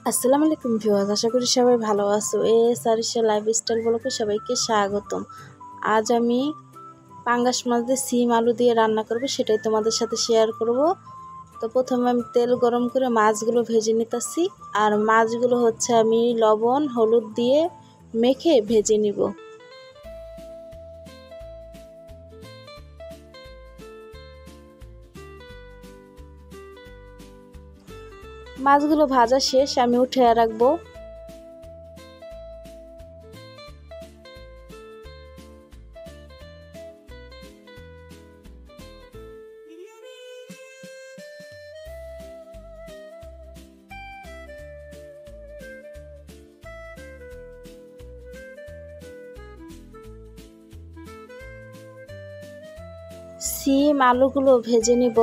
আসসালামু আলাইকুম ভিউয়ার্স, আশা করি সবাই ভালো আছো। সারিসা লাইফস্টাইল ব্লগে সবাইকে স্বাগতম। আজ আমি পাঙ্গাস মাছ দিয়ে সিম আলু দিয়ে রান্না করব, সেটাই তোমাদের সাথে শেয়ার করব। তো প্রথমে আমি তেল গরম করে মাছগুলো ভেজে নিতেছি। আর মাছগুলো হচ্ছে আমি লবণ হলুদ দিয়ে মেখে ভেজে নিব। মাছগুলো ভাজা শেষ, আমি উঠে রাখবো। সিম আলুগুলো ভেজে নিব।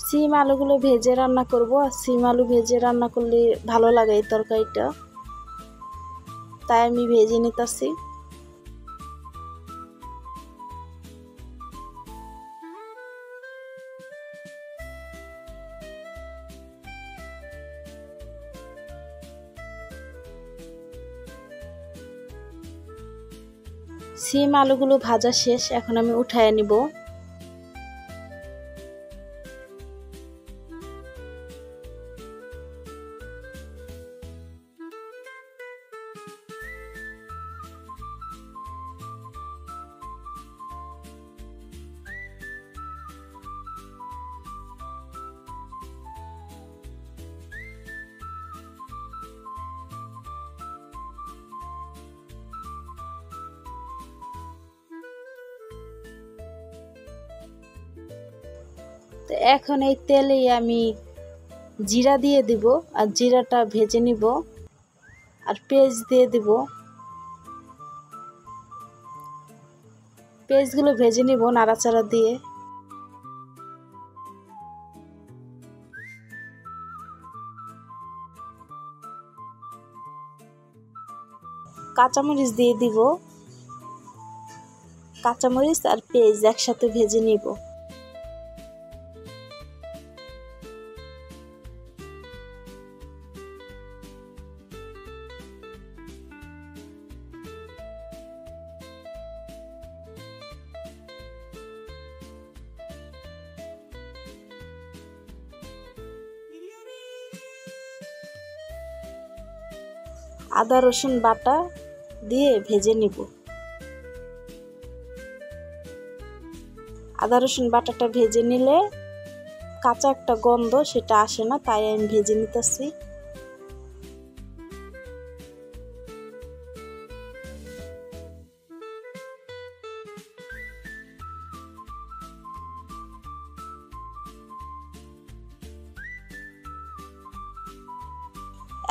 সিম আলুগুলো ভেজে রান্না করব। আর সিম আলু ভেজে রান্না করলে ভালো লাগে এই তরকারিটা, তাই আমি ভেজে নিতেছি। সিম আলুগুলো ভাজা শেষ, এখন আমি উঠায় নিব। তো এখন এই তেলেই আমি জিরা দিয়ে দিব, আর জিরাটা ভেজে নিব। আর পেঁয়াজ দিয়ে দিব, পেঁয়াজগুলো ভেজে নিব নাড়াচাড়া দিয়ে। কাঁচামরিচ দিয়ে দিব, কাঁচামরিচ আর পেঁয়াজ একসাথে ভেজে নিব। আদা রসুন বাটা দিয়ে ভেজে নিব। আদা রসুন বাটাটা ভেজে নিলে কাঁচা একটা গন্ধ সেটা আসে না, তাই আমি ভেজে নিতেছি।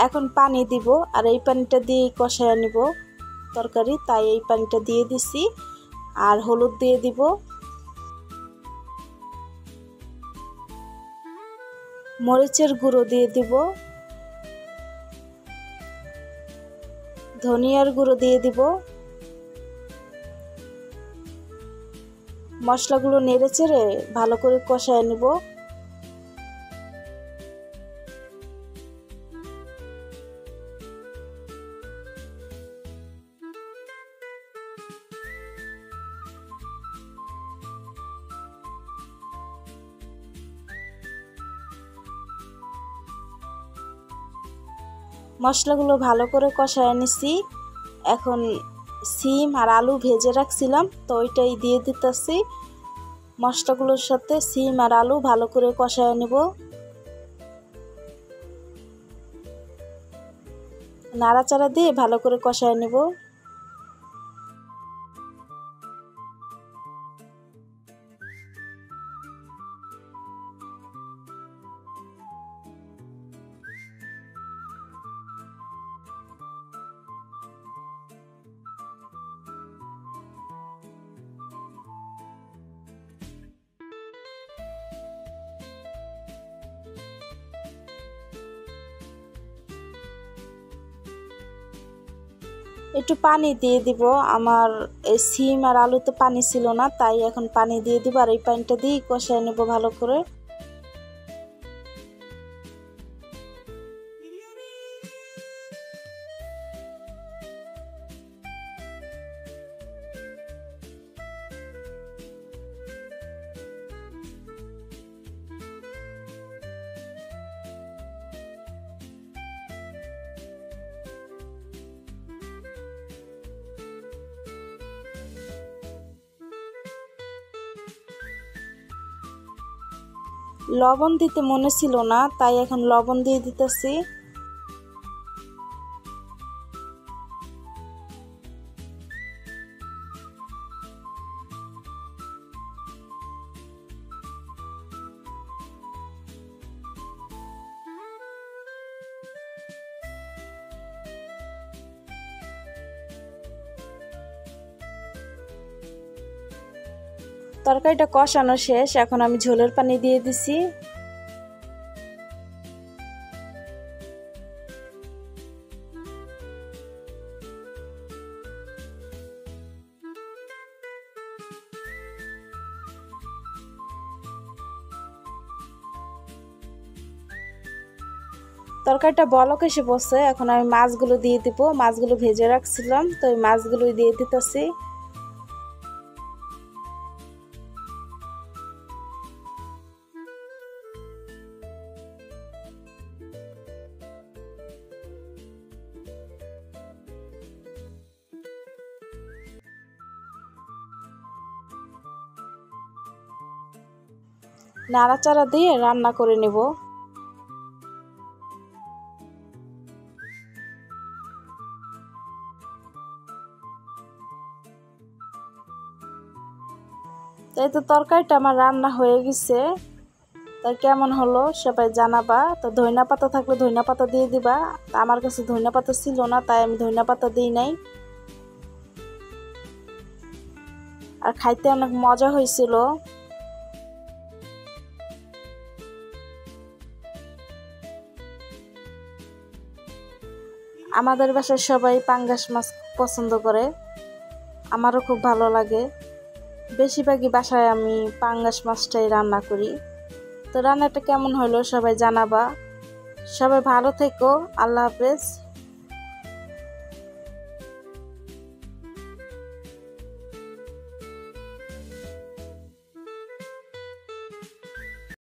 এখন পানি দিব, আর এই পানিটা দিয়ে কষায় নিব তরকারি, তাই এই পানিটা দিয়ে দিছি। আর হলুদ দিয়ে দিব, মরিচের গুঁড়ো দিয়ে দিব, ধনিয়ার গুঁড়ো দিয়ে দিব। মশলাগুলো নেড়ে চেড়ে ভালো করে কষায় নিব। মশলাগুলো ভালো করে কষায় নিছি। এখন সিম আর আলু ভেজে রাখছিলাম, তো ওইটাই দিয়ে দিতেছি। মশলাগুলোর সাথে সিম আর আলু ভালো করে কষায় নেব। নাড়াচাড়া দিয়ে ভালো করে কষায় নেব। একটু পানি দিয়ে দিব। আমার এই সিম আর আলুতে পানি ছিল না, তাই এখন পানি দিয়ে দিব। আর এই পানিটা দিয়ে কষায় নেব ভালো করে। লবণ দিতে মনে ছিল না, তাই এখন লবণ দিয়ে দিতেছি। তরকারিটা কষানো শেষ, এখন আমি ঝোলের পানি দিয়ে দিছি। তরকারিটা বলক এসে বসে, এখন আমি মাছগুলো দিয়ে দিব। মাছগুলো ভেজে রাখছিলাম, তো ওই মাছগুলোই দিয়ে দিতেছি। নাড়াচাড়া দিয়ে রান্না করে নেব। তাই তো তরকারিটা আমার রান্না হয়ে গেছে। তাই কেমন হলো সবাই জানাবা। তো ধনিয়া পাতা থাকলে ধনিয়া পাতা দিয়ে দিবা। আমার কাছে ধনিয়া পাতা ছিল না, তাই আমি ধনিয়া পাতা দিই নাই। আর খাইতে অনেক মজা হয়েছিল। আমাদের বাসায় সবাই পাঙ্গাস মাছ পছন্দ করে, আমারও খুব ভালো লাগে। বেশিরভাগই বাসায় আমি পাঙ্গাস মাছটাই রান্না করি। তো রান্নাটা কেমন হলো সবাই জানাবা। সবাই ভালো থেকো। আল্লাহ হাফেজ।